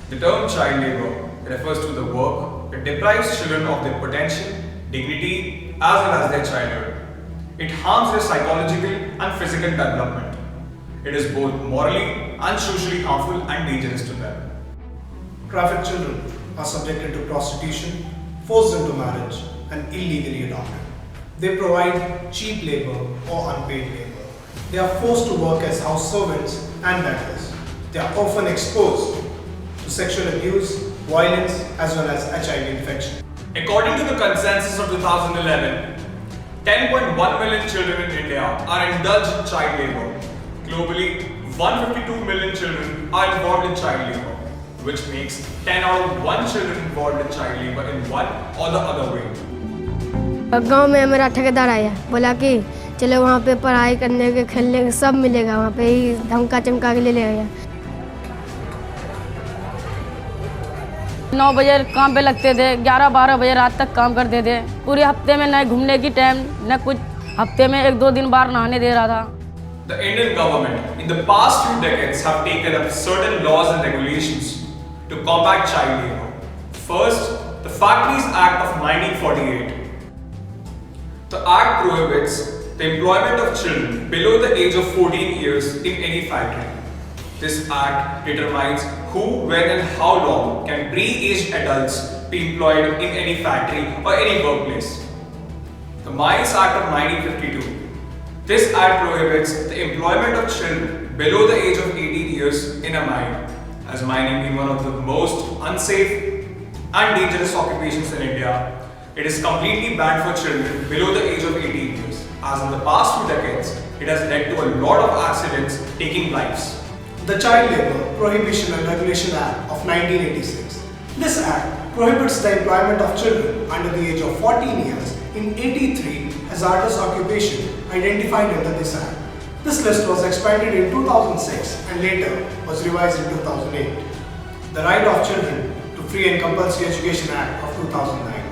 The term child labor refers to the work that deprives children of their potential, dignity, as well as their childhood. It harms their psychological and physical development. It is both morally and socially harmful and dangerous to them. Trafficked children are subjected to prostitution, forced into marriage, and illegally adopted. They provide cheap labor or unpaid labor. They are forced to work as house servants and beggars. They are often exposed to sexual abuse, violence, as well as HIV infection. According to the consensus of 2011, 10.1 million children in India are indulged in child labor. Globally, 152 million children are involved in child labor, which makes 10 out of 1 children involved in child labor in one or the other way. गांव में मेरा ठेकेदार आया, बोला कि चलो वहाँ पे पढ़ाई करने के, खेलने के सब मिलेगा, वहाँ पे ही धमका चमका के ले आया। 9 बजे काम पे लगते थे, 11-12 बजे रात तक काम करते थे। पूरे हफ्ते में न घूमने की टाइम, न कुछ, हफ्ते में 1-2 दिन बाहर नहाने दे रहा था। The Indian government in the past few decades have taken up certain laws and regulations to combat child labor. First, the Factories Act of 1948. The act prohibits the employment of children below the age of 14 years in any factory. This act determines who, when and how long can pre-aged adults be employed in any factory or any workplace. The Mines Act of 1952. This act prohibits the employment of children below the age of 18 years in a mine, as mining being one of the most unsafe and dangerous occupations in India. It is completely banned for children below the age of 18 years, as in the past few decades, it has led to a lot of accidents taking lives. The Child Labour Prohibition and Regulation Act of 1986. This act prohibits the employment of children under the age of 14 years in 83 hazardous occupations identified under this act. This list was expanded in 2006 and later was revised in 2008. The Right of Children to Free and Compulsory Education Act of 2009.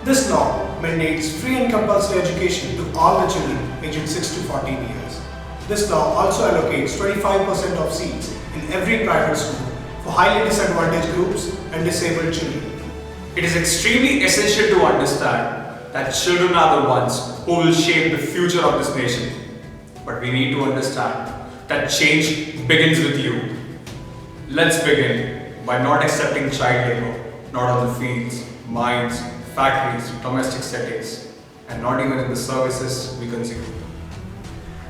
This law mandates free and compulsory education to all the children aged 6 to 14 years. This law also allocates 25% of seats in every private school for highly disadvantaged groups and disabled children. It is extremely essential to understand that children are the ones who will shape the future of this nation. But we need to understand that change begins with you. Let's begin by not accepting child labor, not on the fields, mines, factories, domestic settings, and not even in the services we consume.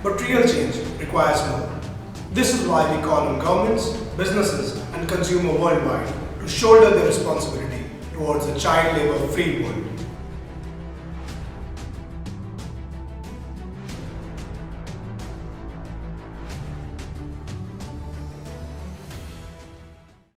But real change requires more. This is why we call on governments, businesses, and consumers worldwide to shoulder their responsibility towards a child labor-free world.